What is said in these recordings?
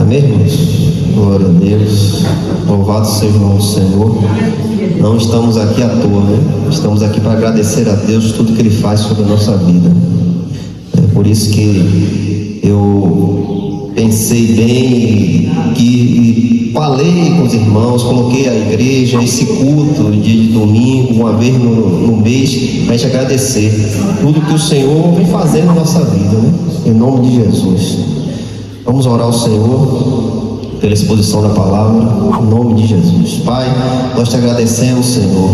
Amém, irmãos? Glória a Deus. Louvado seja o nome do Senhor. Não estamos aqui à toa, né? Estamos aqui para agradecer a Deus tudo que Ele faz sobre a nossa vida. É por isso que eu pensei bem e falei com os irmãos, coloquei a igreja, esse culto, dia de domingo, uma vez no mês, para a gente agradecer tudo que o Senhor vem fazendo na nossa vida, né? Em nome de Jesus. Vamos orar ao Senhor pela exposição da palavra, em nome de Jesus. Pai, nós te agradecemos, Senhor,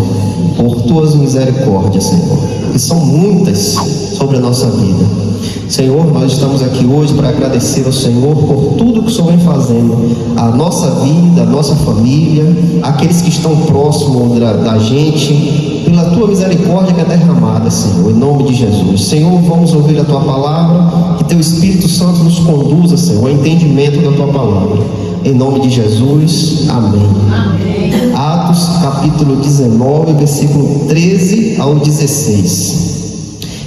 por tuas misericórdias, Senhor, que são muitas sobre a nossa vida. Senhor, nós estamos aqui hoje para agradecer ao Senhor por tudo que o Senhor vem fazendo, a nossa vida, a nossa família, aqueles que estão próximos da gente, pela tua misericórdia que é derramada, Senhor, em nome de Jesus. Senhor, vamos ouvir a tua palavra, que teu Espírito Santo nos conduza, Senhor, ao entendimento da tua palavra, em nome de Jesus, amém. Amém. Atos capítulo 19, versículo 13 ao 16.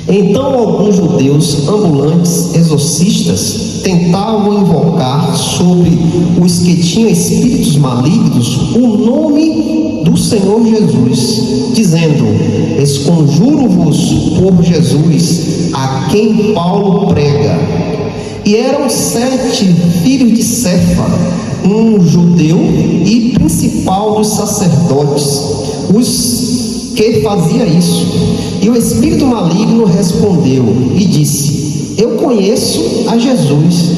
Então alguns judeus ambulantes exorcistas tentavam invocar sobre os que tinham espíritos malignos o nome do Senhor Jesus, dizendo: esconjuro-vos por Jesus, a quem Paulo prega. E eram 7 filhos de Cefa, um judeu e principal dos sacerdotes, os que fazia isso. E o espírito maligno respondeu e disse: eu conheço a Jesus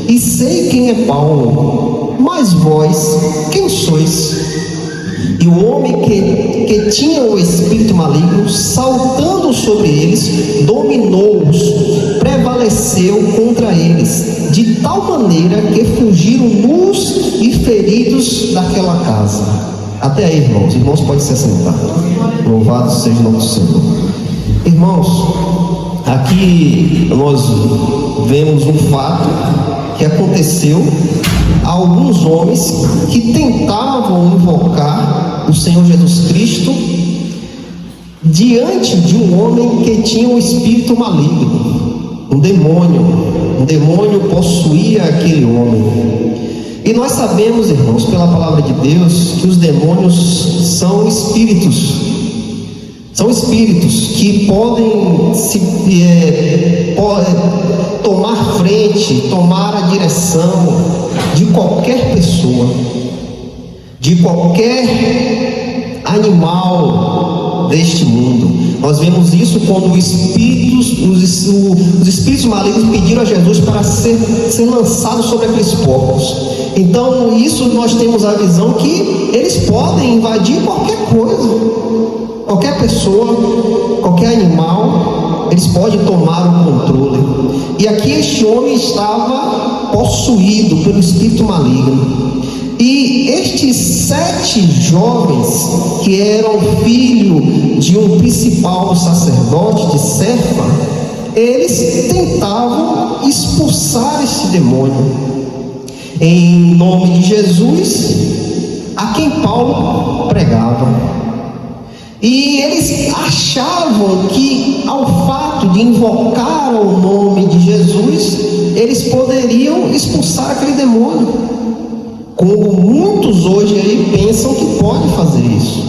e sei quem é Paulo, mas vós quem sois? E o homem que tinha o espírito maligno, saltando sobre eles, dominou-os, prevaleceu contra eles, de tal maneira que fugiram nus e feridos daquela casa. Até aí, irmãos. Irmãos, podem se assentar. Louvado seja o nome do Senhor. Irmãos, aqui nós vemos um fato que aconteceu a alguns homens que tentavam invocar o Senhor Jesus Cristo diante de um homem que tinha um espírito maligno, um demônio possuía aquele homem. E nós sabemos, irmãos, pela palavra de Deus, que os demônios são espíritos que podem tomar frente, tomar a direção de qualquer pessoa, de qualquer animal deste mundo. Nós vemos isso quando os espíritos malignos pediram a Jesus para ser lançados sobre aqueles porcos. Então, isso nós temos a visão que eles podem invadir qualquer coisa, qualquer pessoa, qualquer animal, eles podem tomar o controle. E aqui este homem estava possuído pelo espírito maligno. E estes 7 jovens, que eram filho de um principal sacerdote de Cefa, eles tentavam expulsar este demônio em nome de Jesus, a quem Paulo pregava. E eles achavam que, ao fato de invocar o nome de Jesus, eles poderiam expulsar aquele demônio, como muitos hoje aí pensam que podem fazer isso.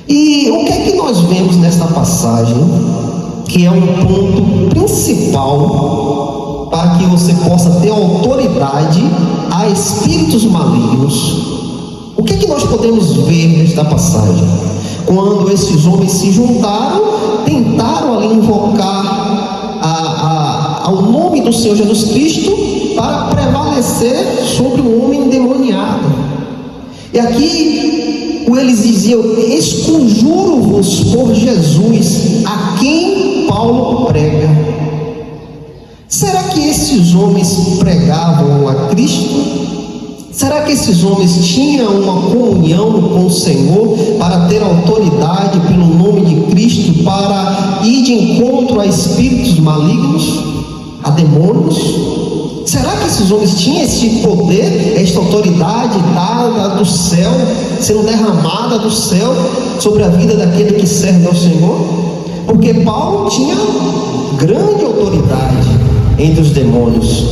E o que é que nós vemos nesta passagem, que é um ponto principal para que você possa ter autoridade a espíritos malignos? O que é que nós podemos ver nesta passagem? Quando esses homens se juntaram, tentaram ali invocar ao nome do Senhor Jesus Cristo para prevalecer sobre o homem endemoniado. E aqui eles diziam: esconjuro-vos por Jesus, a quem Paulo prega. Será que esses homens pregavam a Cristo? Será que esses homens tinham uma comunhão com o Senhor para ter autoridade pelo nome de Cristo para ir de encontro a espíritos malignos, a demônios? Será que esses homens tinham esse poder, esta autoridade dada do céu, sendo derramada do céu sobre a vida daquele que serve ao Senhor? Porque Paulo tinha grande autoridade entre os demônios.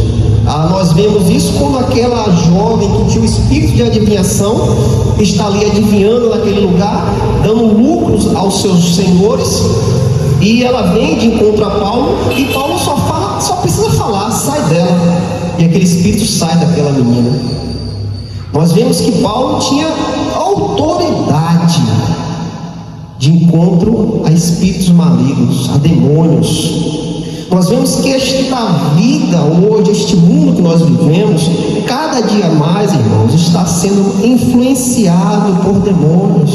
Nós vemos isso quando aquela jovem que tinha o espírito de adivinhação está ali adivinhando naquele lugar, dando lucros aos seus senhores, e ela vem de encontro a Paulo, e Paulo só precisa falar, sai dela, e aquele espírito sai daquela menina. Nós vemos que Paulo tinha autoridade de encontro a espíritos malignos, a demônios. Nós vemos que esta vida hoje, este mundo que nós vivemos, cada dia mais, irmãos, está sendo influenciado por demônios.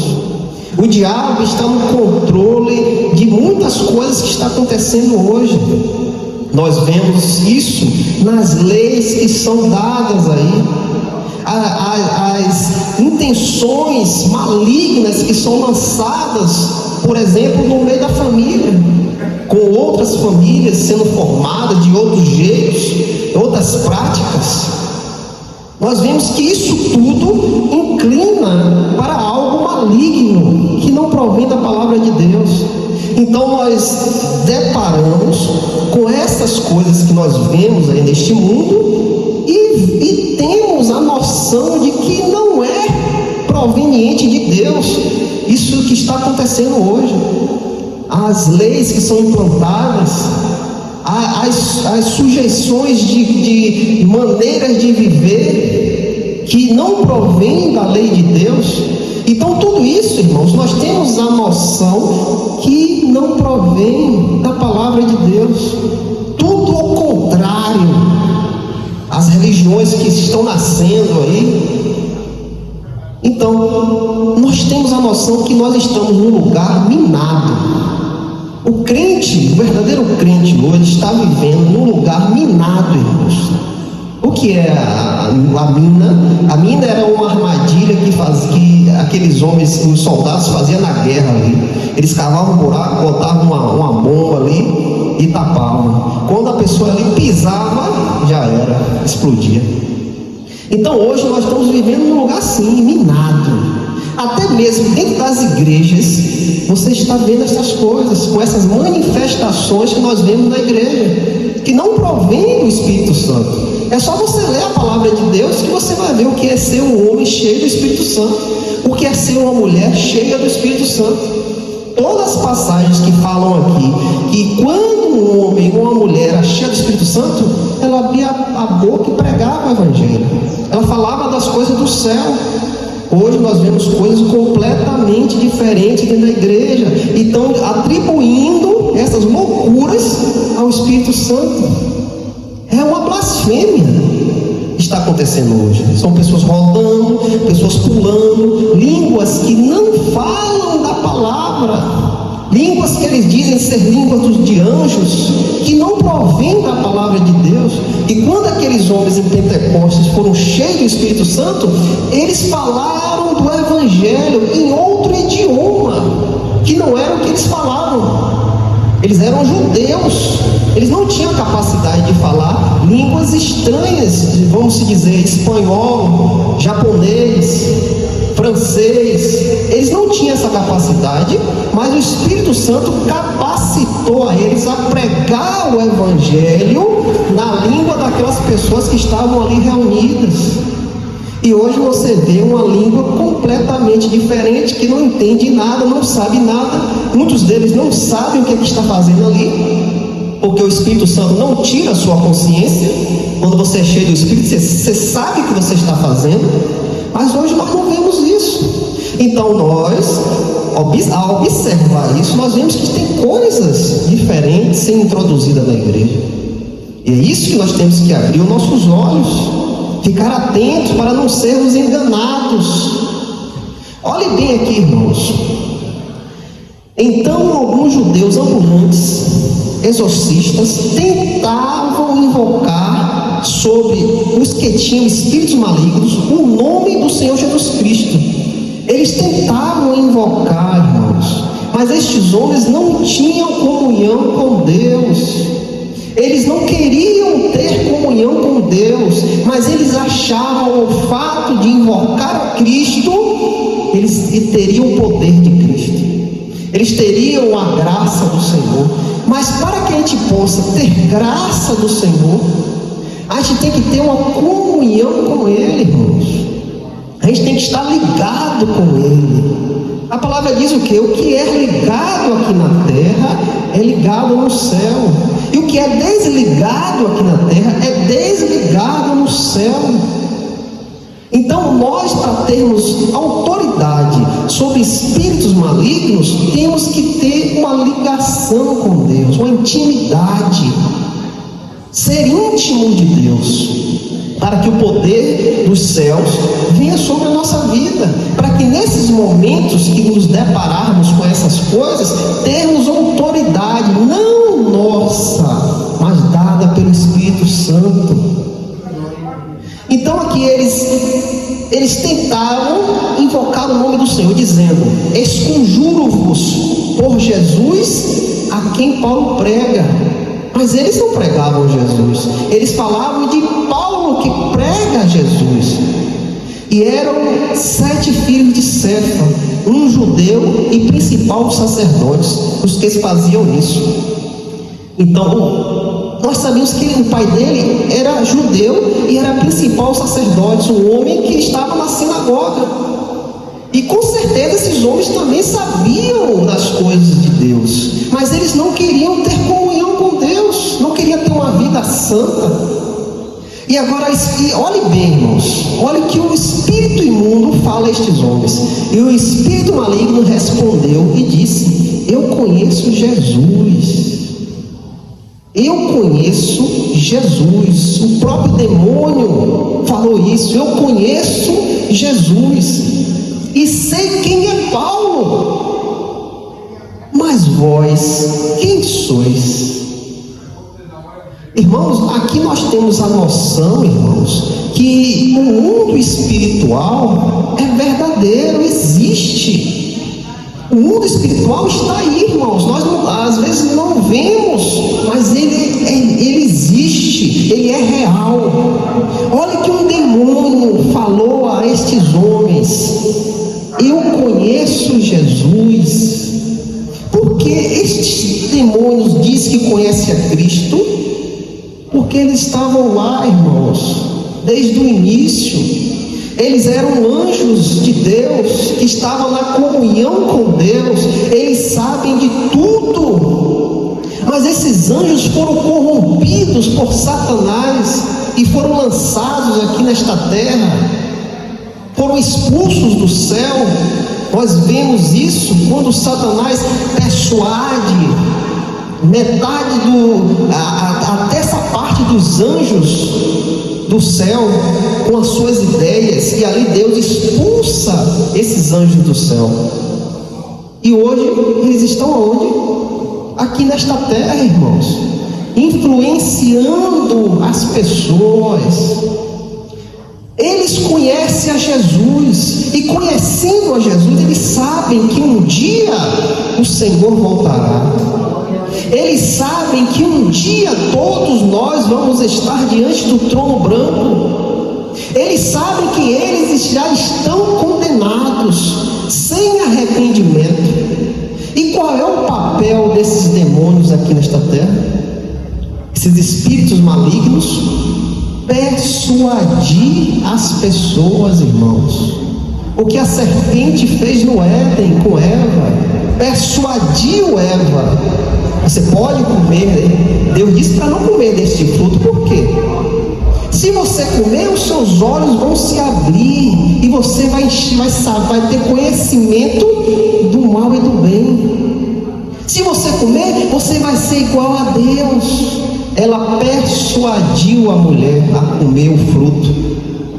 O diabo está no controle de muitas coisas que estão acontecendo hoje. Nós vemos isso nas leis que são dadas aí, as intenções malignas que são lançadas, por exemplo, no meio da família, com outras famílias sendo formadas de outros jeitos, outras práticas. Nós vemos que isso tudo inclina para algo maligno, que não provém da palavra de Deus. Então nós deparamos com essas coisas que nós vemos aí neste mundo e temos a noção de que não é proveniente de Deus isso que está acontecendo hoje. As leis que são implantadas, as sujeições de maneiras de viver que não provém da lei de Deus. Então tudo isso, irmãos, nós temos a noção que não provém da palavra de Deus. Tudo ao contrário. As religiões que estão nascendo aí. Então, nós temos a noção que nós estamos num lugar minado. O crente, o verdadeiro crente hoje está vivendo num lugar minado, irmãos. O que é a mina? A mina era uma armadilha que aqueles homens, os soldados faziam na guerra ali. Eles cavavam um buraco, botavam uma bomba ali e tapavam. Quando a pessoa ali pisava, já era, explodia. Então hoje nós estamos vivendo num lugar assim, minado. Até mesmo dentro das igrejas, você está vendo essas coisas, com essas manifestações que nós vemos na igreja, que não provém do Espírito Santo. É só você ler a palavra de Deus que você vai ver o que é ser um homem cheio do Espírito Santo, o que é ser uma mulher cheia do Espírito Santo. Todas as passagens que falam aqui, que quando um homem ou uma mulher era cheia do Espírito Santo, ela abria a boca e pregava o Evangelho. Ela falava das coisas do céu. Hoje nós vemos coisas completamente diferentes dentro da igreja, e estão atribuindo essas loucuras ao Espírito Santo. É uma blasfêmia que está acontecendo hoje. São pessoas rodando, pessoas pulando, línguas que não falam da palavra, línguas que eles dizem ser línguas de anjos, que não provém da palavra de Deus. E quando aqueles homens em Pentecostes foram cheios do Espírito Santo, eles falaram do Evangelho em outro idioma, que não era o que eles falavam. Eles eram judeus, eles não tinham capacidade de falar línguas estranhas, vamos dizer, espanhol, japonês, francês. Eles não tinham essa capacidade, mas o Espírito Santo capacitou a eles a pregar o Evangelho na língua daquelas pessoas que estavam ali reunidas. E hoje você vê uma língua completamente diferente, que não entende nada, não sabe nada. Muitos deles não sabem o que está fazendo ali, porque o Espírito Santo não tira a sua consciência. Quando você é cheio do Espírito, você sabe o que você está fazendo, mas hoje nós não vemos isso. Então nós, ao observar isso, nós vemos que tem coisas diferentes sendo introduzidas na igreja. E é isso que nós temos que abrir os nossos olhos, ficar atentos para não sermos enganados. Olhe bem aqui, irmãos. Então alguns judeus ambulantes, exorcistas, tentavam invocar sobre os que tinham espíritos malignos o nome do Senhor Jesus Cristo. Eles tentavam invocar, irmãos, mas estes homens não tinham comunhão com Deus. Eles não queriam ter comunhão com Deus, mas eles achavam o fato de invocar a Cristo, eles teriam o poder de Cristo, eles teriam a graça do Senhor. Mas para que a gente possa ter graça do Senhor, A gente tem que ter uma comunhão com Ele, irmãos. A gente tem que estar ligado com Ele. A palavra diz o quê? O que é ligado aqui na terra é ligado no céu. E o que é desligado aqui na terra é desligado no céu. Então nós, para termos autoridade sobre espíritos malignos, temos que ter uma ligação com Deus, uma intimidade, ser íntimo de Deus, para que o poder dos céus venha sobre a nossa vida, para que nesses momentos que nos depararmos com essas coisas, termos autoridade, não nossa, mas dada pelo Espírito Santo. Então aqui eles tentaram invocar o nome do Senhor, dizendo: esconjuro-vos por Jesus a quem Paulo prega. Mas eles não pregavam Jesus, eles falavam de Paulo que prega Jesus. E eram 7 filhos de Cefa, um judeu e principal dos sacerdotes, os que faziam isso. Então, nós sabemos que o pai dele era judeu e era principal sacerdote, um homem que estava na sinagoga. E com certeza esses homens também sabiam das coisas de Deus, mas eles não queriam ter comunhão com Deus, não queriam ter uma vida santa. E agora, olhe bem, irmãos, olhe que o espírito imundo fala a estes homens. E o espírito maligno respondeu e disse: eu conheço Jesus. Eu conheço Jesus. O próprio demônio falou isso. Eu conheço Jesus e sei quem é Paulo. Mas vós, quem sois? Irmãos, aqui nós temos a noção, irmãos, que o mundo espiritual é verdadeiro, existe. O mundo espiritual está aí, irmãos. Nós às vezes não vemos, mas ele existe, ele é real. Olha que um demônio falou a estes homens: eu conheço Jesus. Porque estes demônios dizem que conhecem a Cristo? Porque eles estavam lá, irmãos, desde o início. Eles eram anjos de Deus, que estavam na comunhão com Deus. Eles sabem de tudo. Mas esses anjos foram corrompidos por Satanás e foram lançados aqui nesta terra, foram expulsos do céu. Nós vemos isso quando Satanás persuade metade até essa parte dos anjos do céu com as suas ideias, e ali Deus expulsa esses anjos do céu. E hoje eles estão onde? Aqui nesta terra, irmãos, influenciando as pessoas. Eles conhecem a Jesus, e conhecendo a Jesus, eles sabem que um dia o Senhor voltará. Eles sabem que um dia todos nós vamos estar diante do trono branco. Eles sabem que eles já estão condenados, sem arrependimento. E qual é o papel desses demônios aqui nesta terra? Esses espíritos malignos? Persuadir as pessoas, irmãos. O que a serpente fez no Éden com Eva, persuadiu Eva. Você pode comer, Deus disse para não comer deste fruto. Por quê? Se você comer, os seus olhos vão se abrir e você vai ter conhecimento do mal e do bem. Se você comer, você vai ser igual a Deus. Ela persuadiu a mulher a comer o fruto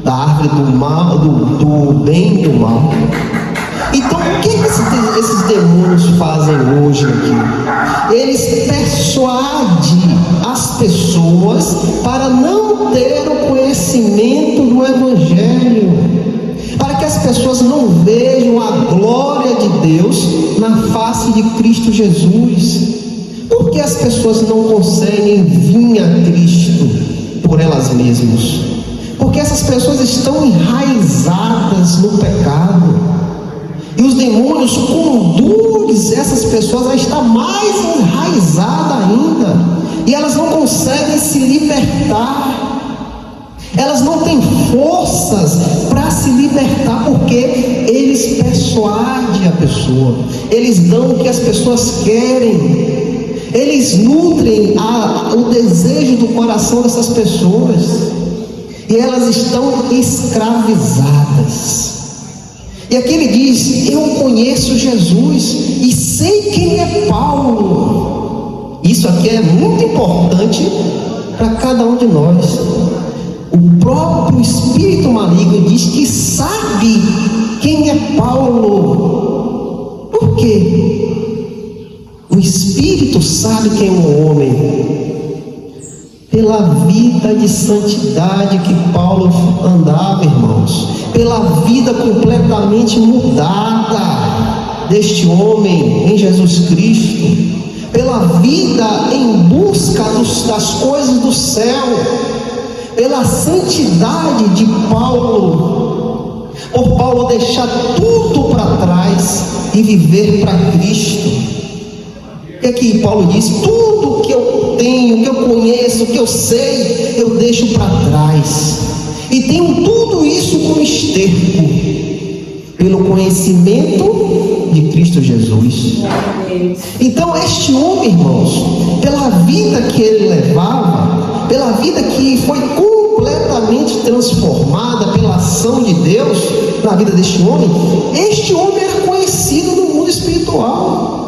da árvore do mal, do bem e do mal. Então, o que esses demônios fazem hoje aqui? Eles persuadem as pessoas para não ter o conhecimento do Evangelho, para que as pessoas não vejam a glória de Deus na face de Cristo Jesus. Por que as pessoas não conseguem vir a Cristo por elas mesmas? Porque essas pessoas estão enraizadas no pecado. E os demônios conduzem essas pessoas a estar mais enraizadas ainda. E elas não conseguem se libertar. Elas não têm forças para se libertar, porque eles persuadem a pessoa, eles dão o que as pessoas querem, eles nutrem o desejo do coração dessas pessoas, e elas estão escravizadas. E aqui ele diz: eu conheço Jesus e sei quem é Paulo. Isso aqui é muito importante para cada um de nós. O próprio espírito maligno diz que sabe quem é Paulo. Por quê? O espírito sabe quem é um homem pela vida de santidade que Paulo andava, irmãos, pela vida completamente mudada deste homem em Jesus Cristo, pela vida em busca das coisas do céu, pela santidade de Paulo, por Paulo deixar tudo para trás e viver para Cristo. E aqui Paulo diz: tudo que eu tenho, que eu conheço, que eu sei, eu deixo para trás, e tenho tudo isso como esterco, pelo conhecimento de Cristo Jesus. Então este homem, irmãos, pela vida que ele levava, pela vida que foi completamente transformada pela ação de Deus na vida deste homem, este homem era conhecido no mundo espiritual.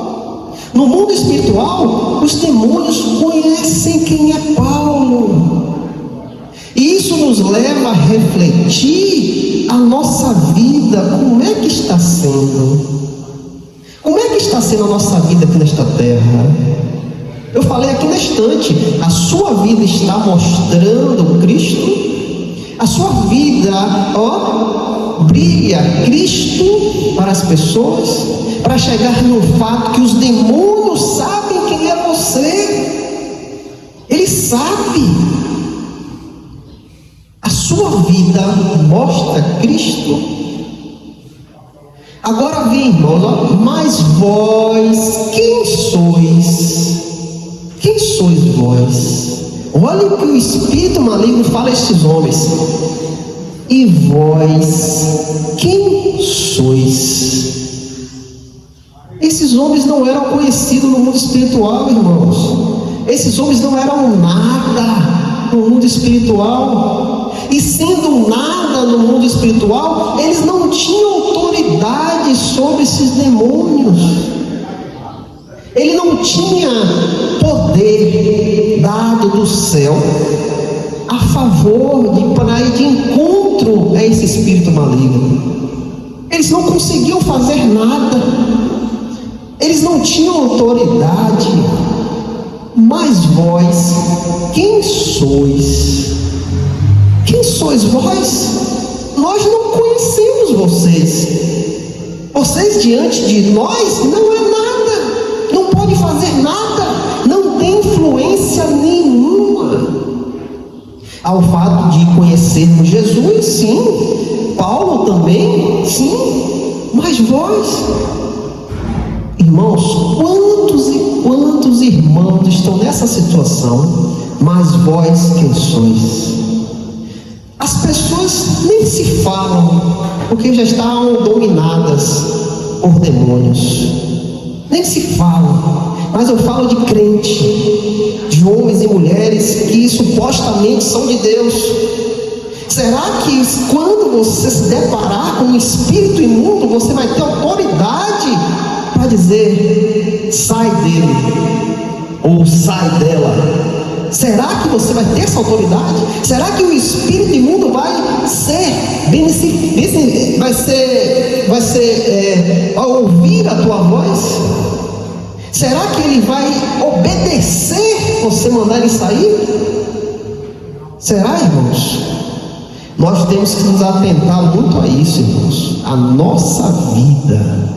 No mundo espiritual, os demônios conhecem quem é Paulo. E isso nos leva a refletir a nossa vida. Como é que está sendo? Como é que está sendo a nossa vida aqui nesta terra? Eu falei aqui na estante: a sua vida está mostrando Cristo? A sua vida, brilha Cristo para as pessoas, para chegar no fato que os demônios sabem quem é você. Eles sabem. A sua vida mostra Cristo. Agora vem, irmãos, mas vós, quem sois? Quem sois vós? Olha o que o espírito maligno fala a estes homens. E vós, quem sois? Esses homens não eram conhecidos no mundo espiritual, irmãos. Esses homens não eram nada no mundo espiritual. E sendo nada no mundo espiritual, eles não tinham autoridade sobre esses demônios. Ele não tinha poder dado do céu a favor para ir de encontro a esse espírito maligno. Eles não conseguiam fazer nada. Eles não tinham autoridade. Mas vós, quem sois? Quem sois vós? Nós não conhecemos vocês. Vocês diante de nós não é nada, não pode fazer nada, não tem influência nenhuma. Ao fato de conhecermos Jesus, sim. Paulo também, sim. Mas vós, irmãos, quantos e quantos irmãos estão nessa situação? Mas vós quem sois? As pessoas nem se falam, porque já estão dominadas por demônios. Nem se falam. Mas eu falo de crente, de homens e mulheres que supostamente são de Deus. Será que quando você se deparar com um espírito imundo, você vai ter autoridade para dizer: sai dele, ou sai dela? Será que você vai ter essa autoridade? Será que o espírito imundo vai ouvir a tua voz? Será que ele vai obedecer você mandar ele sair? Será, irmãos? Nós temos que nos atentar muito a isso, irmãos. A nossa vida.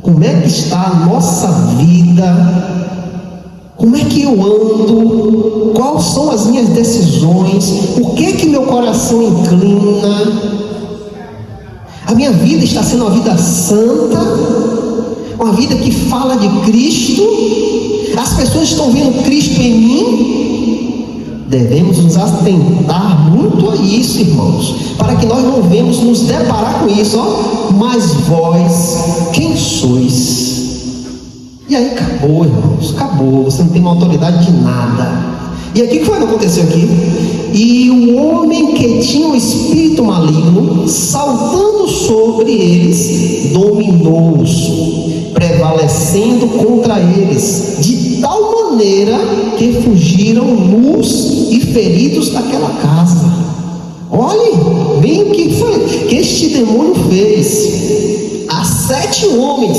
Como é que está a nossa vida? Como é que eu ando? Quais são as minhas decisões? O que é que meu coração inclina? A minha vida está sendo uma vida santa? Uma vida que fala de Cristo? As pessoas estão vendo Cristo em mim? Devemos nos atentar muito a isso, irmãos, para que nós não venhamos nos deparar com isso, ó. Mas vós, quem sois? E aí acabou, irmãos, acabou, você não tem uma autoridade de nada. E aqui o que foi que aconteceu aqui? E o homem que tinha um espírito maligno, saltando sobre eles, dominou-os, prevalecendo contra eles, de tal maneira que fugiram nus e feridos daquela casa. Olhe bem o que foi que este demônio fez a 7 homens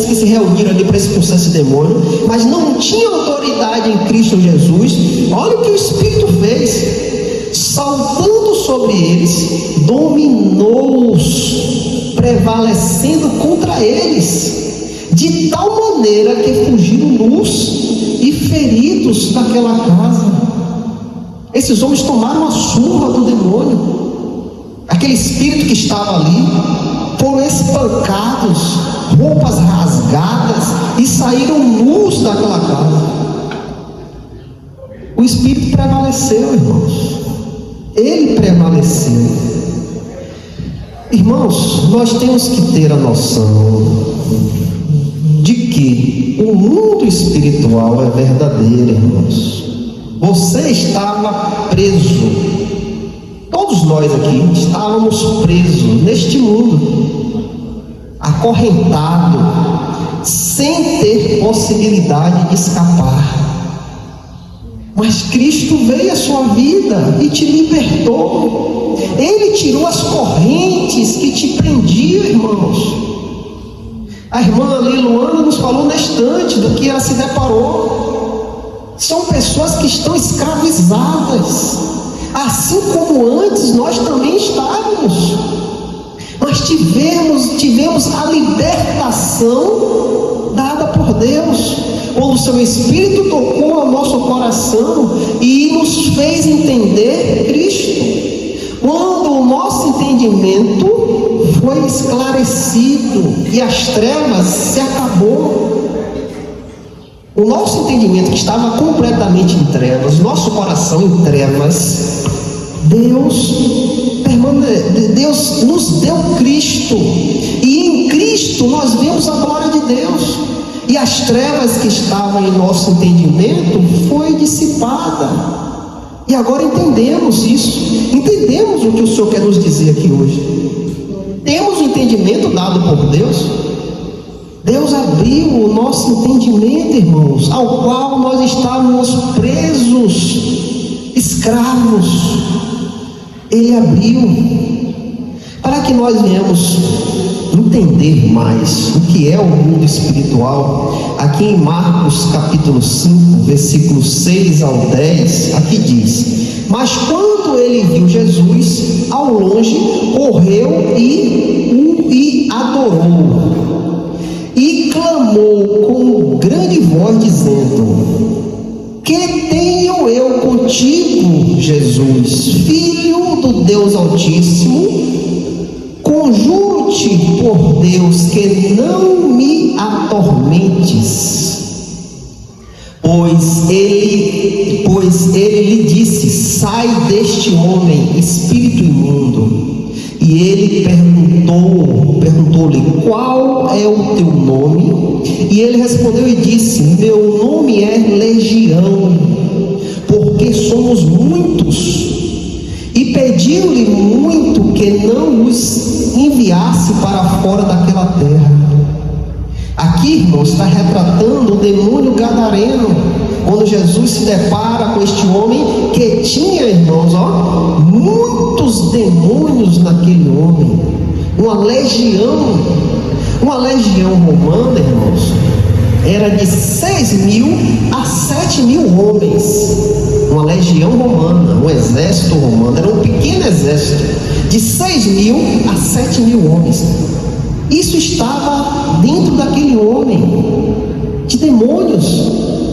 que se reuniram ali para expulsar esse demônio, mas não tinham autoridade em Cristo Jesus. Olha o que o Espírito fez: saltando sobre eles, dominou-os, prevalecendo contra eles, de tal maneira que fugiram nus e feridos daquela casa. Esses homens tomaram a surra do demônio. Aquele espírito que estava ali foram espancados, roupas rasgadas, e saíram nus daquela casa. O espírito prevaleceu, irmãos. Ele prevaleceu. Irmãos, nós temos que ter a noção de que o mundo espiritual é verdadeiro, irmãos. Você estava preso, todos nós aqui estávamos presos neste mundo, acorrentado, sem ter possibilidade de escapar. Mas Cristo veio à sua vida e te libertou. Ele tirou as correntes que te prendiam, irmãos. A irmã ali, Luana, nos falou na estante do que ela se deparou. São pessoas que estão escravizadas, assim como antes nós também estávamos. Mas tivemos a libertação dada por Deus, quando o seu Espírito tocou ao nosso coração e nos fez entender Cristo. Quando o nosso entendimento foi esclarecido e as trevas se acabou. O nosso entendimento que estava completamente em trevas, nosso coração em trevas, Deus nos deu Cristo, e em Cristo nós vemos a glória de Deus, e as trevas que estavam em nosso entendimento foi dissipada, e agora entendemos isso, entendemos o que o Senhor quer nos dizer aqui hoje. Temos o entendimento dado por Deus. Deus abriu o nosso entendimento, irmãos, ao qual nós estávamos presos, escravos. Ele abriu para que nós venhamos entender mais o que é o mundo espiritual. Aqui em Marcos capítulo 5, versículos 6 ao 10, aqui diz: mas quando ele viu Jesus ao longe, correu e adorou, e clamou com grande voz, dizendo: que tenho eu contigo, Jesus, Filho do Deus Altíssimo? Conjuro-te por Deus que não me atormentes. Pois ele lhe disse: sai deste homem, espírito imundo. E ele perguntou-lhe: qual é o teu nome? E ele respondeu e disse: meu nome é Legião, porque somos muitos. E pediu-lhe muito que não os enviasse para fora daquela terra. Aqui, irmãos, está retratando o demônio gadareno, quando Jesus se depara com este homem que tinha, irmãos, muitos demônios naquele homem, uma legião romana, irmãos, era de 6.000 a 7.000 homens, uma legião romana, um exército romano, era um pequeno exército, de 6.000 a 7.000 homens. Isso estava dentro daquele homem, de demônios,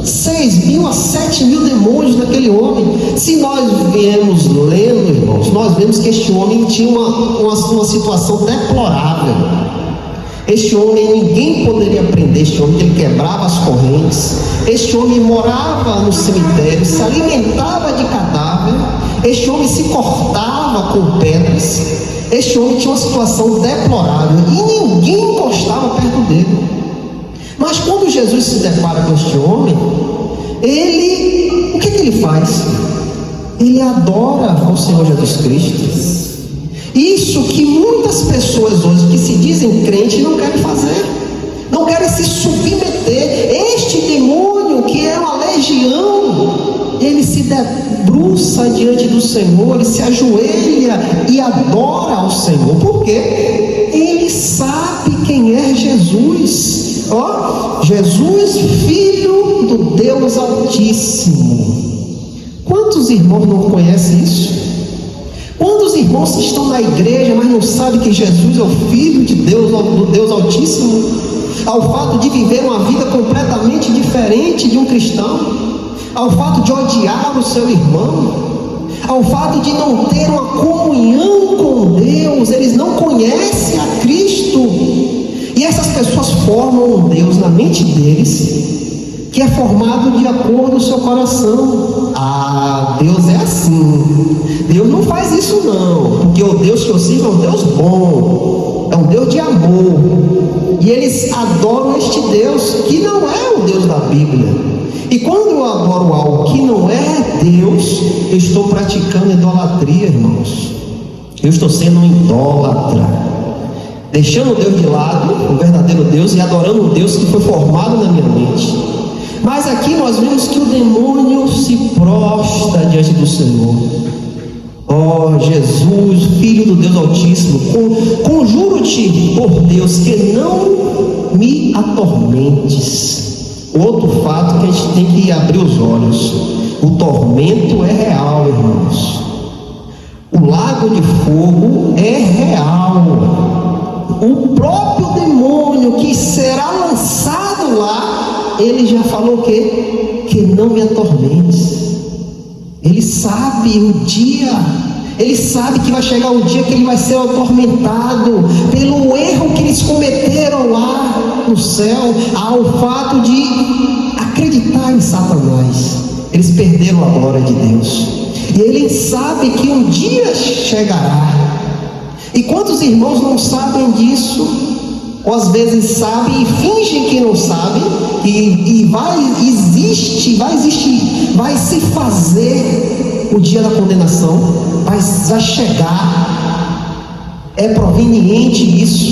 6.000 a 7.000 demônios naquele homem. Se nós viemos lendo, irmãos, nós vemos que este homem tinha uma situação deplorável. Este homem, ninguém poderia prender este homem, ele quebrava as correntes. Este homem morava no cemitério, se alimentava de cadáver. Este homem se cortava com pedras. Este homem tinha uma situação deplorável e ninguém encostava perto dele. Mas quando Jesus se depara com este homem, o que ele faz? Ele adora ao Senhor Jesus Cristo. Isso que muitas pessoas hoje que se dizem crentes não querem fazer, não querem se submeter. Este demônio que é uma legião, ele se debruça diante do Senhor, ele se ajoelha e adora ao Senhor. Por quê? Ele sabe quem é Jesus. Jesus, Filho do Deus Altíssimo. Quantos irmãos não conhecem isso? Quantos irmãos estão na igreja, mas não sabem que Jesus é o Filho de Deus, do Deus Altíssimo? Ao fato de viver uma vida completamente diferente de um cristão, ao fato de odiar o seu irmão, ao fato de não ter uma comunhão com Deus, eles não conhecem a Cristo. E essas pessoas formam um Deus na mente deles, que é formado de acordo com o seu coração. Deus é assim. Deus não faz isso não, porque o Deus que eu sirvo é um Deus bom, é um Deus de amor. E eles adoram este Deus que não é o Deus da Bíblia. E quando eu adoro algo que não é Deus, eu estou praticando idolatria, irmãos. Eu estou sendo um idólatra, deixando Deus de lado, o verdadeiro Deus, e adorando um Deus que foi formado na minha mente. Mas aqui nós vemos que o demônio se prostra diante do Senhor. Jesus, Filho do Deus Altíssimo, conjuro-te por Deus que não me atormentes. Outro fato que a gente tem que abrir os olhos: o tormento é real, irmãos. O lago de fogo é real. O próprio demônio que será lançado lá, ele já falou o quê? Que não me atormentes. Ele sabe o dia, ele sabe que vai chegar o dia que ele vai ser atormentado pelo erro que eles cometeram lá no céu, ao fato de acreditar em Satanás. Eles perderam a glória de Deus, e ele sabe que um dia chegará. E quantos irmãos não sabem disso? Ou às vezes sabem e fingem que não sabem, e vai se fazer o dia da condenação, vai chegar, é proveniente isso,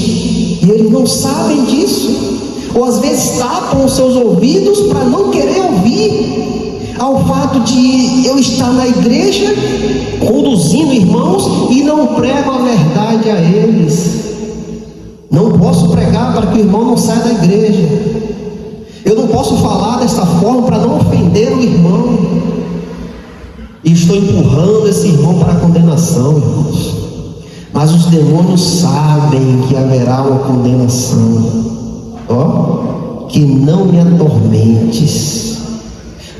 e eles não sabem disso, ou às vezes tapam os seus ouvidos para não querer ouvir, ao fato de eu estar na igreja, conduzindo irmãos, e não prego a verdade a eles. Não posso pregar para que o irmão não saia da igreja. Eu não posso falar desta forma para não ofender o irmão. E estou empurrando esse irmão para a condenação, irmãos. Mas os demônios sabem que haverá uma condenação. Que não me atormentes.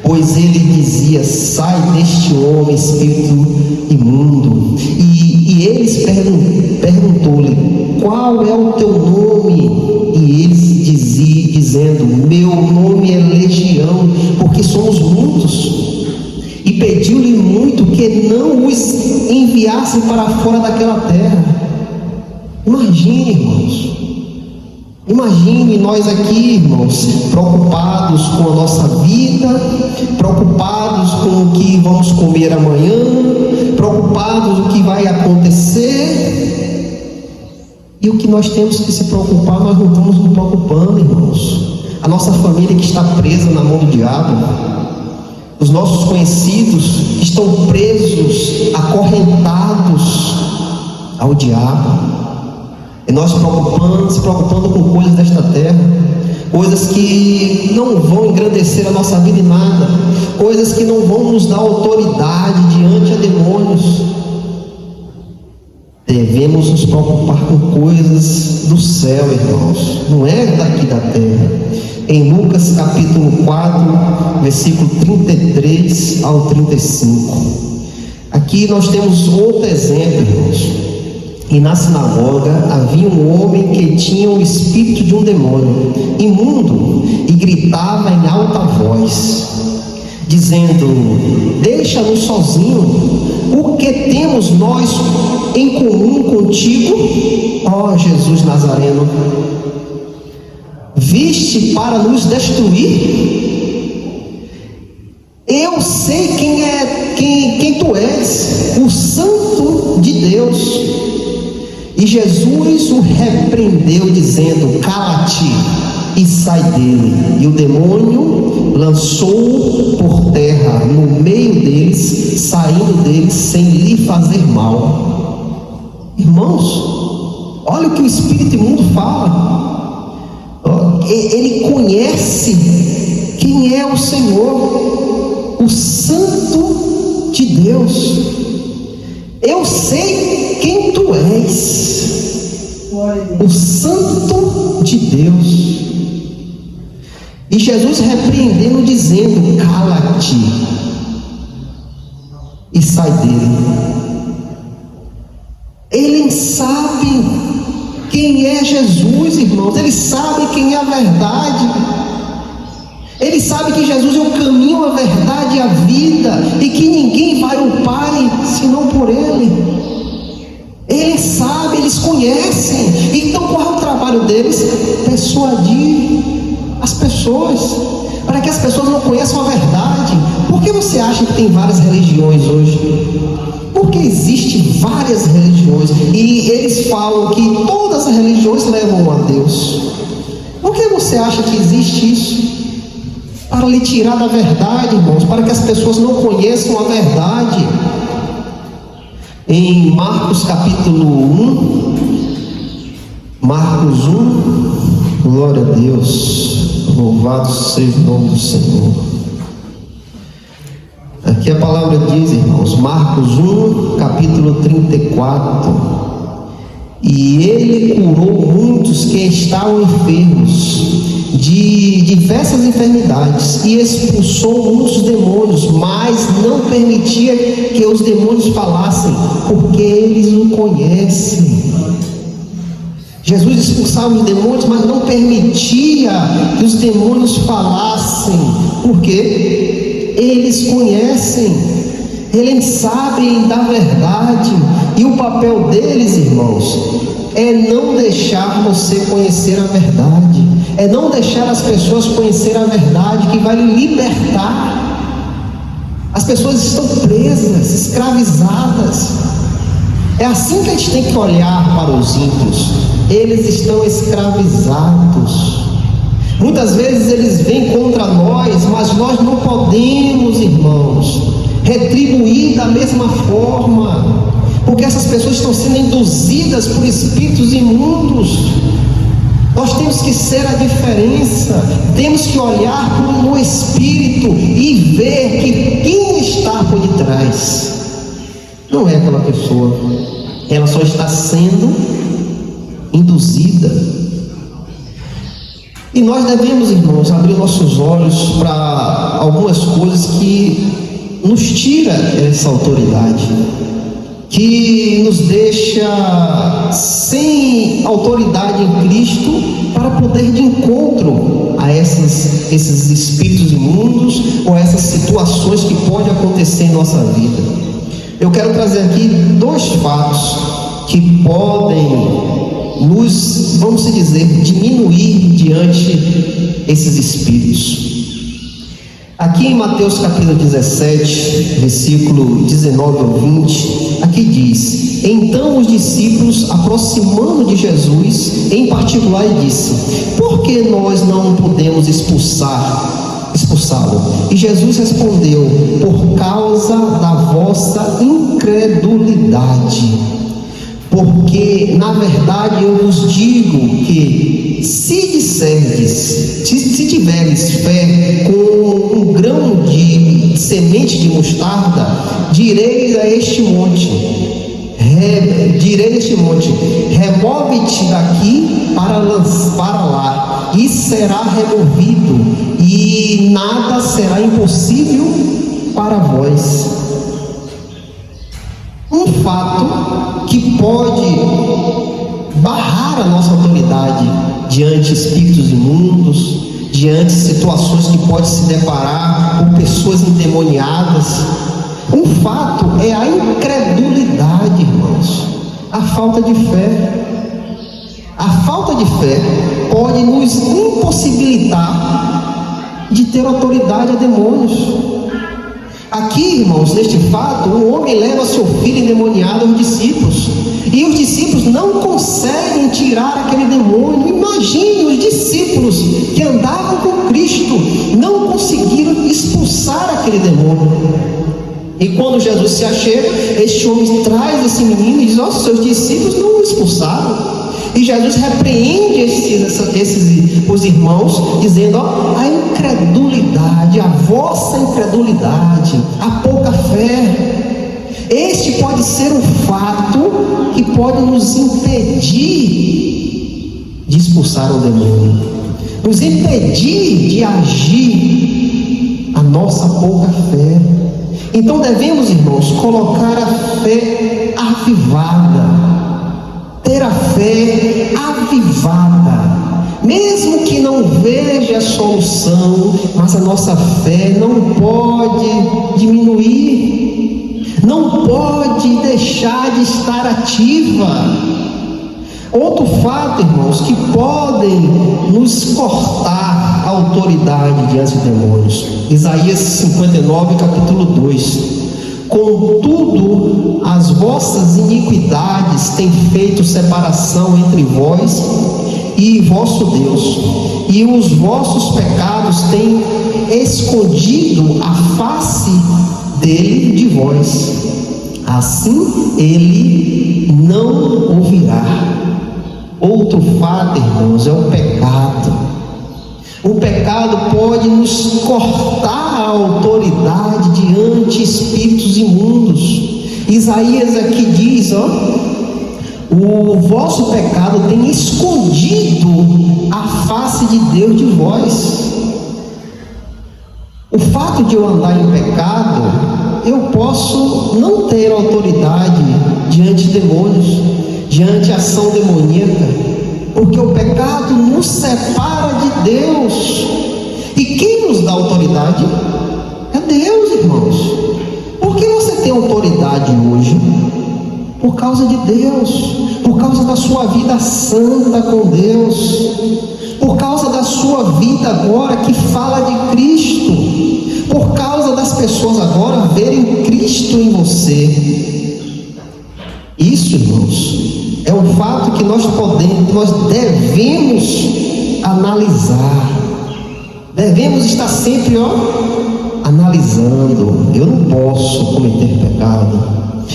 Pois ele dizia: sai deste homem, espírito imundo. E eles perguntou-lhe: qual é o teu nome? E eles dizendo: meu nome é Legião, porque somos muitos. E pediu-lhe muito que não os enviasse para fora daquela terra. Imagine, irmãos. Imagine nós aqui, irmãos, preocupados com a nossa vida, preocupados com o que vamos comer amanhã, preocupados com o que vai acontecer. E o que nós temos que se preocupar, nós não estamos nos preocupando, irmãos. A nossa família que está presa na mão do diabo, os nossos conhecidos que estão presos, acorrentados ao diabo. E nós se preocupando com coisas desta terra, coisas que não vão engrandecer a nossa vida em nada, coisas que não vão nos dar autoridade diante a demônios. Devemos nos preocupar com coisas do céu, irmãos, não é daqui da terra. Em Lucas capítulo 4, versículo 33 ao 35. Aqui nós temos outro exemplo, irmãos. E na sinagoga havia um homem que tinha o espírito de um demônio imundo e gritava em alta voz, dizendo: deixa-nos sozinho, o que temos nós em comum contigo, ó Jesus Nazareno? Viste para nos destruir? Eu sei quem tu és, o Santo de Deus. E Jesus o repreendeu, dizendo: cala-te e sai dele. E o demônio lançou-o por terra no meio deles, saindo deles sem lhe fazer mal. Irmãos, olha o que o espírito imundo fala. Ele conhece quem é o Senhor, o Santo de Deus. Eu sei quem tu és, o Santo de Deus. E Jesus repreendendo, dizendo: cala-te e sai dele. Ele sabe quem é Jesus, irmãos. Ele sabe quem é a verdade. Ele sabe que Jesus é o caminho, a verdade e a vida, e que ninguém vai ao Pai senão por Ele. Eles sabem, eles conhecem. Então qual é o trabalho deles? Persuadir as pessoas, para que as pessoas não conheçam a verdade. Por que você acha que tem várias religiões hoje? Porque existem várias religiões, e eles falam que todas as religiões levam a Deus. Por que você acha que existe isso? Para lhe tirar da verdade, irmãos, para que as pessoas não conheçam a verdade. Em Marcos capítulo 1, Marcos 1, glória a Deus, louvado seja o nome do Senhor. Aqui a palavra diz, irmãos, Marcos 1, capítulo 34: e ele curou muitos que estavam enfermos de diversas enfermidades, e expulsou muitos demônios, mas não permitia que os demônios falassem, porque eles o conhecem. Jesus expulsava os demônios, mas não permitia que os demônios falassem, porque eles conhecem, eles sabem da verdade. E o papel deles, irmãos, é não deixar você conhecer a verdade, é não deixar as pessoas conhecer a verdade que vai lhe libertar. As pessoas estão presas, escravizadas. É assim que a gente tem que olhar para os ímpios. Eles estão escravizados. Muitas vezes eles vêm contra nós, mas nós não podemos, irmãos, retribuir da mesma forma, porque essas pessoas estão sendo induzidas por espíritos imundos. Nós temos que ser a diferença, temos que olhar no espírito e ver que quem está por detrás não é aquela pessoa, ela só está sendo induzida. E nós devemos, irmãos, abrir nossos olhos para algumas coisas que nos tira essa autoridade, que nos deixa sem autoridade em Cristo para poder ir de encontro a esses espíritos imundos ou essas situações que podem acontecer em nossa vida. Eu quero trazer aqui dois fatos que podem nos, vamos dizer, diminuir diante esses espíritos. Aqui em Mateus capítulo 17, versículo 19 ao 20, aqui diz: então os discípulos, aproximando de Jesus, em particular, disse: por que nós não podemos expulsá-lo? E Jesus respondeu: por causa da vossa incredulidade. Porque, na verdade, eu vos digo que, se tiveres fé com um grão de semente de mostarda, direis a este monte, remove-te daqui para lá, e será removido, e nada será impossível para vós. Um fato que pode barrar a nossa autoridade diante espíritos imundos, diante de situações que pode se deparar com pessoas endemoniadas. Um fato é a incredulidade, irmãos, a falta de fé. A falta de fé pode nos impossibilitar de ter autoridade a demônios. Aqui, irmãos, neste fato, um homem leva seu filho endemoniado aos discípulos, e os discípulos não conseguem tirar aquele demônio. Imagine os discípulos que andavam com Cristo, não conseguiram expulsar aquele demônio. E quando Jesus se achega, este homem traz esse menino e diz: ó, seus discípulos não o expulsaram. E Jesus repreende os irmãos, dizendo: ó, a incredulidade, a vossa incredulidade, a pouca fé. Este pode ser um fato que pode nos impedir de expulsar o demônio, nos impedir de agir a nossa pouca fé. Então devemos, irmãos, colocar a fé avivada, ter a fé avivada, mesmo que não veja a solução, mas a nossa fé não pode diminuir, não pode deixar de estar ativa. Outro fato, irmãos, que podem nos cortar a autoridade diante de demônios. Isaías 59, capítulo 2. Contudo, as vossas iniquidades têm feito separação entre vós e vosso Deus, e os vossos pecados têm escondido a face dele de vós. Assim ele não ouvirá. Outro fato, irmãos, é o pecado. O pecado pode nos cortar a autoridade diante de espíritos imundos. Isaías aqui diz: ó, o vosso pecado tem escondido a face de Deus de vós. O fato de eu andar em pecado, eu posso não ter autoridade diante de demônios, diante de ação demoníaca, porque o pecado nos separa de Deus. E quem nos dá autoridade? É Deus, irmãos. Por que você tem autoridade hoje? Por causa de Deus, por causa da sua vida santa com Deus, por causa da sua vida agora que fala de Cristo, por causa das pessoas agora verem Cristo em você. Isso, irmãos, é um fato que nós devemos analisar, devemos estar sempre analisando. Eu não posso cometer pecado,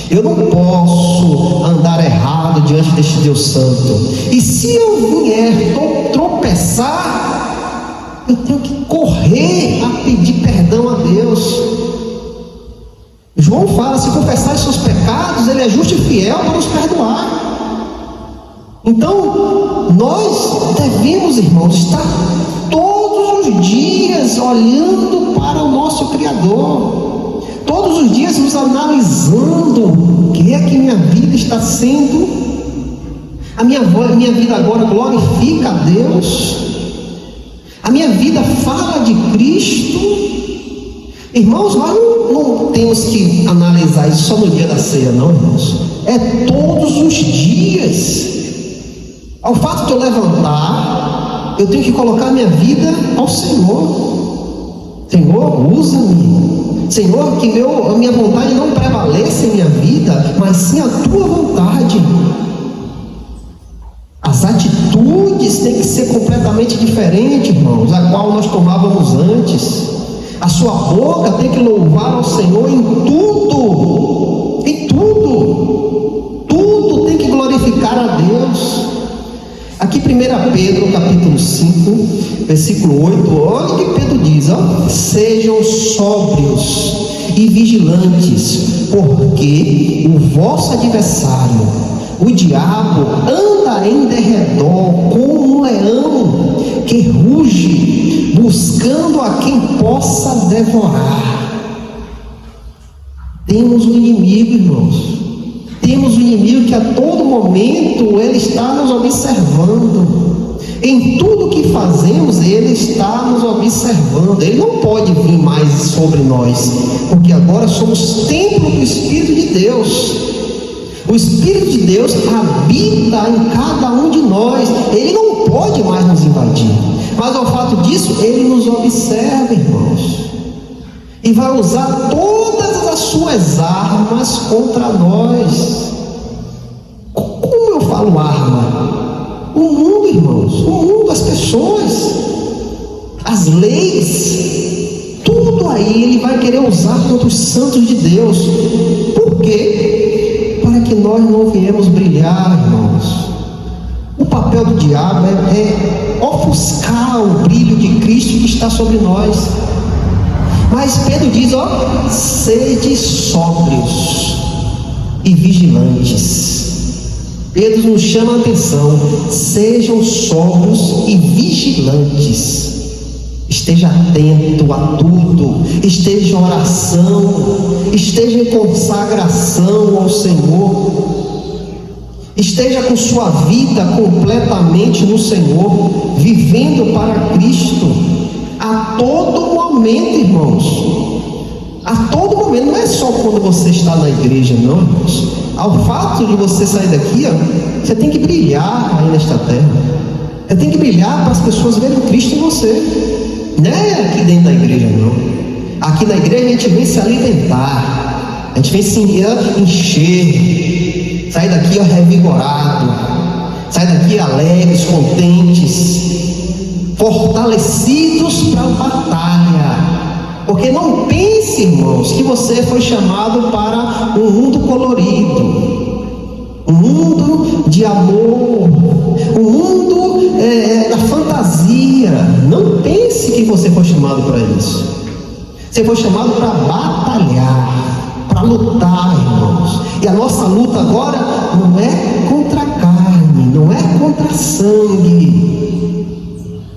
eu não posso andar errado diante deste Deus Santo, e se eu vier tropeçar, eu tenho que correr a pedir perdão a Deus. João fala: se confessar seus pecados, Ele é justo e fiel para nos perdoar. Então, nós devemos, irmãos, estar todos os dias olhando para o nosso Criador, todos os dias nos analisando: o que é que minha vida está sendo? A minha vida agora glorifica a Deus? A minha vida fala de Cristo? Irmãos, nós não temos que analisar isso só no dia da ceia, não, irmãos. É todos os dias. Ao fato de eu levantar, eu tenho que colocar minha vida ao Senhor. Senhor, usa-me. Senhor, que a minha vontade não prevaleça em minha vida, mas sim a tua vontade. As atitudes têm que ser completamente diferentes, irmãos, a qual nós tomávamos antes. A sua boca tem que louvar ao Senhor em tudo. Em tudo. Tudo tem que glorificar a Deus. Aqui 1 Pedro capítulo 5, versículo 8, olha o que Pedro diz: ó, sejam sóbrios e vigilantes, porque o vosso adversário, o diabo, anda em derredor como um leão que ruge, buscando a quem possa devorar. Temos um inimigo, irmãos. temos um inimigo que a todo momento ele está nos observando. Em tudo que fazemos, ele está nos observando. Ele não pode vir mais sobre nós, porque agora somos templo do Espírito de Deus. O Espírito de Deus habita em cada um de nós. Ele não pode mais nos invadir, mas ao fato disso, ele nos observa, irmãos, e vai usar todas as suas armas contra nós. Como eu falo arma? O mundo, irmãos, o mundo, as pessoas, as leis, tudo aí ele vai querer usar contra os santos de Deus. Por quê? Para que nós não viemos brilhar, irmãos. O papel do diabo é ofuscar o brilho de Cristo que está sobre nós. Mas Pedro diz, sede sóbrios e vigilantes. Pedro nos chama a atenção: sejam sóbrios e vigilantes. Esteja atento a tudo, esteja em oração, esteja em consagração ao Senhor, esteja com sua vida completamente no Senhor, vivendo para Cristo, a todo momento, irmãos. A todo momento, não é só quando você está na igreja, não, irmãos. Ao fato de você sair daqui, você tem que brilhar aí nesta terra. Você tem que brilhar para as pessoas verem Cristo em você. Não é aqui dentro da igreja, não. Aqui na igreja a gente vem se alimentar, a gente vem se encher, sair daqui revigorado, sair daqui alegres, contentes, fortalecidos para a batalha. Porque não pense, irmãos, que você foi chamado para um mundo colorido, um mundo de amor, um mundo da fantasia. Não pense que você foi chamado para isso. Você foi chamado para batalhar, para lutar, irmãos. E a nossa luta agora não é contra a carne, não é contra sangue.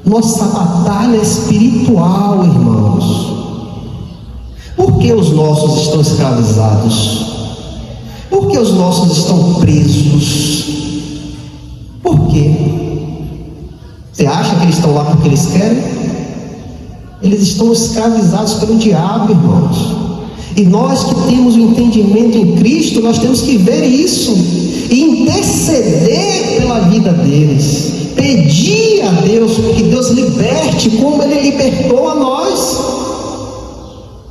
Nossa batalha é espiritual, irmãos. Por que os nossos estão escravizados? Por que os nossos estão presos? Por quê? Você acha que eles estão lá porque eles querem? Eles estão escravizados pelo diabo, irmãos. E nós que temos o entendimento em Cristo, nós temos que ver isso e interceder pela vida deles, pedir a Deus que Deus liberte como Ele libertou a nós.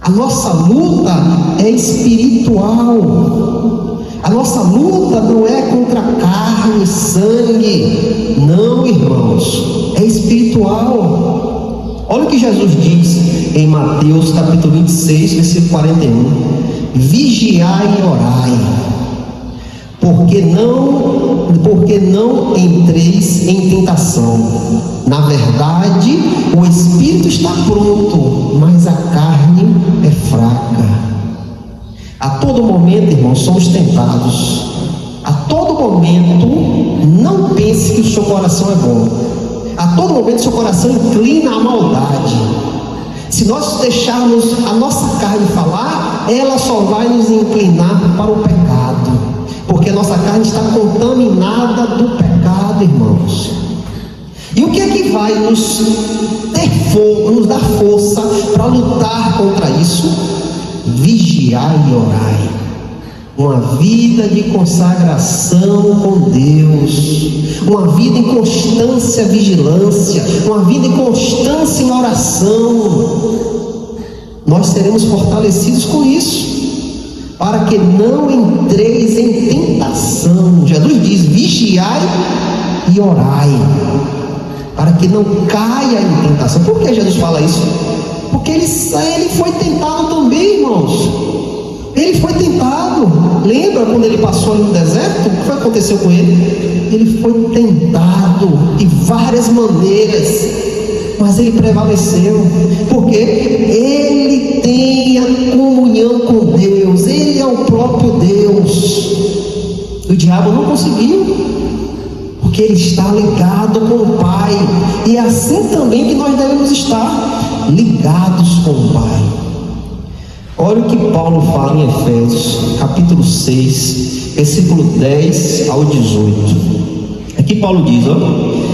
A nossa luta é espiritual. A nossa luta não é contra carne e sangue. Não, irmãos, é espiritual. Olha o que Jesus diz em Mateus capítulo 26, versículo 41. Vigiai e orai, porque não entreis em tentação. Na verdade, o espírito está pronto, mas a carne é fraca. A todo momento, irmãos, somos tentados. A todo momento, não pense que o seu coração é bom. A todo momento, seu coração inclina à maldade. Se nós deixarmos a nossa carne falar, ela só vai nos inclinar para o pecado, porque a nossa carne está contaminada do pecado, irmãos. E o que é que vai nos dar força para lutar contra isso? Vigiai e orai. Uma vida de consagração com Deus, uma vida em constância, vigilância, uma vida em constância em oração. Nós seremos fortalecidos com isso, para que não entreis em tentação. Jesus diz: vigiai e orai, para que não caia em tentação. Por que Jesus fala isso? Porque ele foi tentado também, irmãos. Ele foi tentado. Lembra quando ele passou ali no deserto? O que aconteceu com ele? Ele foi tentado de várias maneiras, mas ele prevaleceu, porque ele tem a comunhão com Deus. Ele é o próprio Deus. O diabo não conseguiu, porque ele está ligado com o Pai. E é assim também que nós devemos estar ligados com o Pai. Olha o que Paulo fala em Efésios capítulo 6, versículo 10 ao 18. Aqui Paulo diz,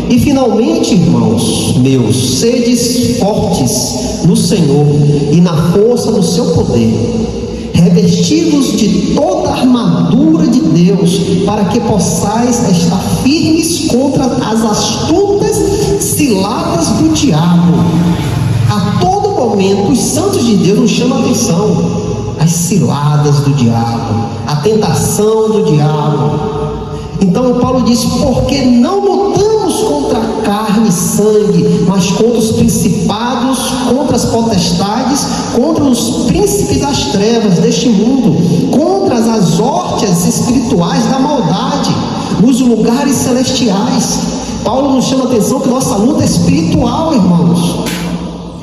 e finalmente, irmãos meus, sedes fortes no Senhor e na força do seu poder, revestidos de toda a armadura de Deus, para que possais estar firmes contra as astutas ciladas do diabo. A todo momento os santos de Deus nos chamam a atenção, as ciladas do diabo, a tentação do diabo. Então Paulo diz, porque não lutamos contra a carne e sangue, mas contra os principados, contra as potestades, contra os príncipes das trevas deste mundo, contra as hostes espirituais da maldade, nos lugares celestiais. Paulo nos chama a atenção que nossa luta é espiritual, irmãos.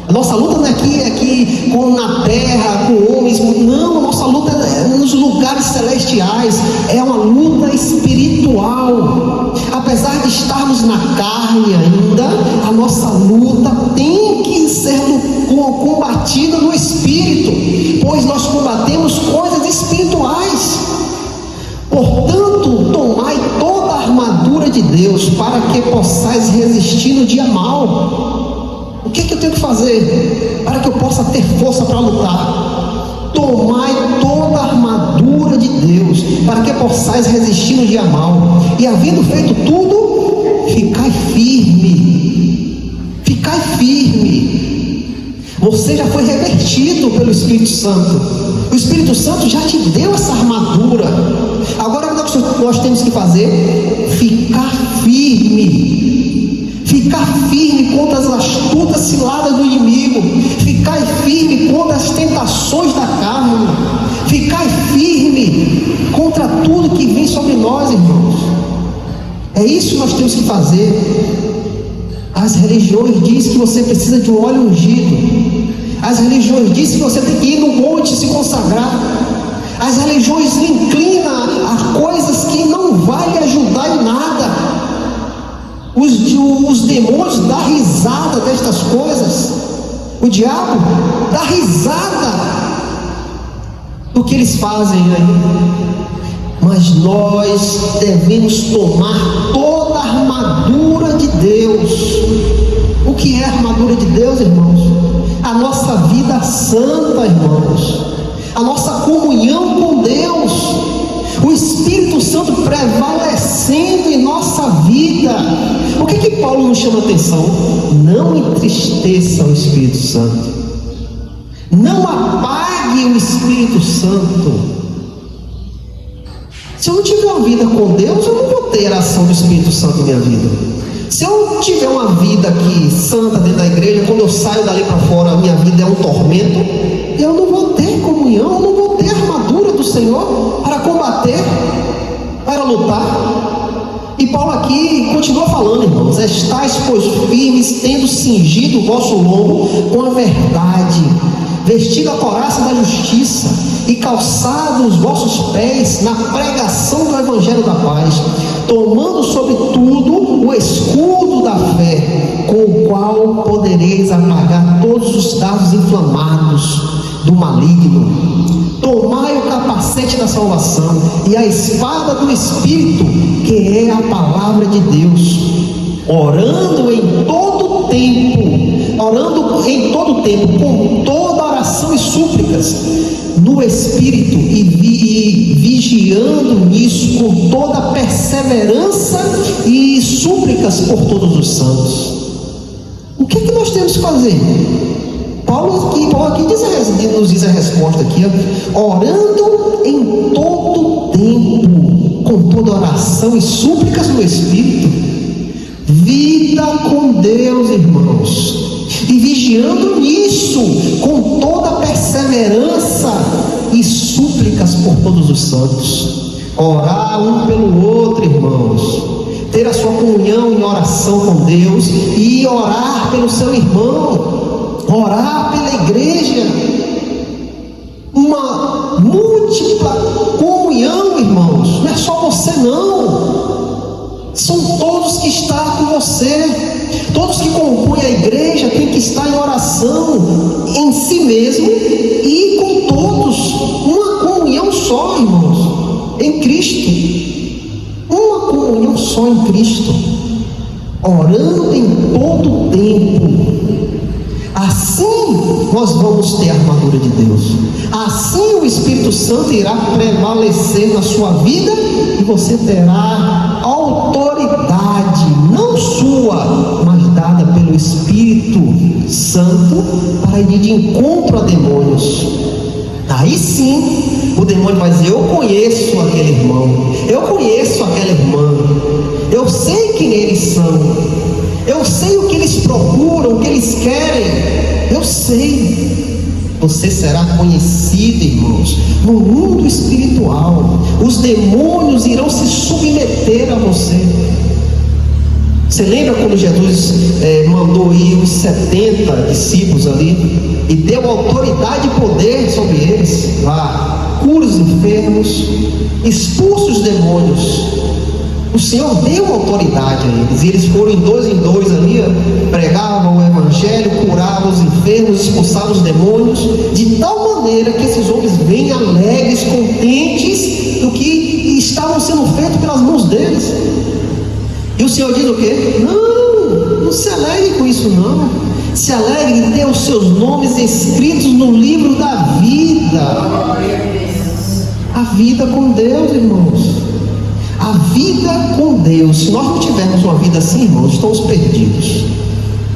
A nossa luta não é aqui na terra, com homens, não, nossa luta é nos lugares celestiais, é uma luta espiritual. Apesar de estarmos na carne ainda, a nossa luta tem que ser combatida no Espírito, pois nós combatemos coisas espirituais. Portanto, tomai toda a armadura de Deus, para que possais resistir no dia mau. O que eu tenho que fazer para que eu possa ter força para lutar? Tomai toda a armadura de Deus, para que possais resistir no dia mau, e havendo feito tudo, ficai firme. Ficai firme. Você já foi revestido pelo Espírito Santo. O Espírito Santo já te deu essa armadura. Agora o que nós temos que fazer? Ficar firme. Ficar firme contra as astutas ciladas do inimigo. Ficar firme contra as tentações da carne. Ficar firme contra tudo que vem sobre nós, irmãos. É isso que nós temos que fazer. As religiões dizem que você precisa de um óleo ungido. As religiões dizem que você tem que ir no monte se consagrar. As religiões inclinam a coisas que não vai lhe ajudar em nada. Os demônios dão risada destas coisas. O diabo dá risada do que eles fazem aí. Mas nós devemos tomar toda a armadura de Deus. O que é a armadura de Deus, irmãos? A nossa vida santa, irmãos. A nossa comunhão com Deus. O Espírito Santo prevalecendo em nossa vida. O que Paulo nos chama a atenção? Não entristeça o Espírito Santo. Não apague o Espírito Santo. Se eu não tiver uma vida com Deus, eu não vou ter a ação do Espírito Santo em minha vida. Se eu tiver uma vida aqui santa dentro da igreja, quando eu saio dali para fora, a minha vida é um tormento, eu não vou ter comunhão, eu não vou ter a armadura do Senhor para combater, para lutar. E Paulo aqui continua falando, irmãos: estais, pois, firmes, tendo cingido o vosso lombo com a verdade, vestido a couraça da justiça e calçado os vossos pés na pregação do evangelho da paz, tomando sobre tudo o escudo da fé, com o qual podereis apagar todos os dardos inflamados do maligno. Tomai o capacete da salvação e a espada do Espírito, que é a palavra de Deus, orando em todo tempo, com toda oração e súplicas no Espírito, e vigiando nisso com toda perseverança e súplicas por todos os santos. O que nós temos que fazer? Paulo aqui nos diz a resposta aqui, orando em todo tempo, com toda oração e súplicas no Espírito. Vida com Deus, irmãos, e vigiando nisso com toda perseverança e súplicas por todos os santos. Orar um pelo outro, irmãos, ter a sua comunhão em oração com Deus e orar pelo seu irmão, orar pela igreja, uma múltipla comunhão, irmãos. Não é só você, não, são todos que estão com você. Todos que compõem a igreja têm que estar em oração em si mesmo e com todos, uma comunhão só, irmãos. em Cristo, uma comunhão só em Cristo, orando em todo tempo. Assim nós vamos ter a armadura de Deus. Assim o Espírito Santo irá prevalecer na sua vida e você terá autoridade, não sua, mas dada pelo Espírito Santo, para ir de encontro a demônios. Aí sim o demônio vai dizer: eu conheço aquele irmão, eu conheço aquela irmã, eu sei quem eles são, eu sei o que eles procuram, o que eles querem, eu sei. Você será conhecido, irmãos, no mundo espiritual. Os demônios irão se submeter a você. Você lembra quando Jesus mandou ir os 70 discípulos ali e deu autoridade e poder sobre eles? Vá, cura os enfermos, expulsa os demônios. O Senhor deu autoridade a eles, e eles foram em dois ali, pregavam o evangelho, curavam os enfermos, expulsavam os demônios, de tal maneira que esses homens vêm alegres, contentes do que estavam sendo feito pelas mãos deles. E o Senhor diz o quê? Não se alegre com isso não. Se alegre em ter os seus nomes escritos no livro da vida. A vida com Deus, irmãos. A vida com Deus. Se nós não tivermos uma vida assim, irmãos, estamos perdidos.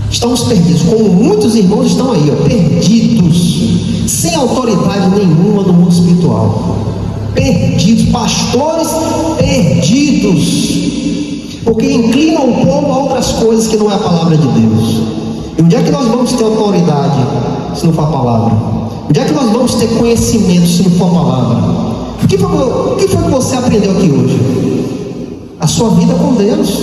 Estamos perdidos, como muitos irmãos estão aí, perdidos, sem autoridade nenhuma no mundo espiritual. Perdidos, pastores perdidos, porque inclinam o povo a outras coisas que não é a palavra de Deus. E onde é que nós vamos ter autoridade se não for a palavra? Onde é que nós vamos ter conhecimento se não for a palavra? O que foi que você aprendeu aqui hoje? A sua vida com Deus,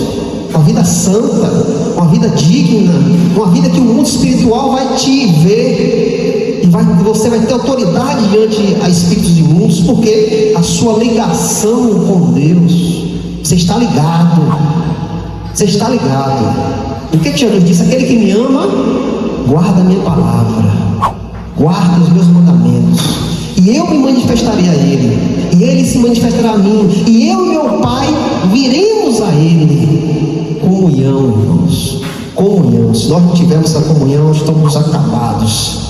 uma vida santa, uma vida digna, uma vida que o mundo espiritual vai te ver e você vai ter autoridade diante a espíritos imundos, porque a sua ligação com Deus, você está ligado. O que Jesus disse? Aquele que me ama, guarda a minha palavra, guarda os meus mandamentos, e eu me manifestarei a ele, e ele se manifestará a mim, e eu e meu Pai viremos a ele. Comunhão, irmãos, comunhão. Se nós não tivermos essa comunhão, estamos acabados.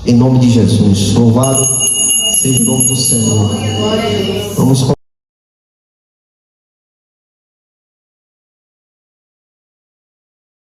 Em nome de Jesus, louvado seja o nome do Senhor. Vamos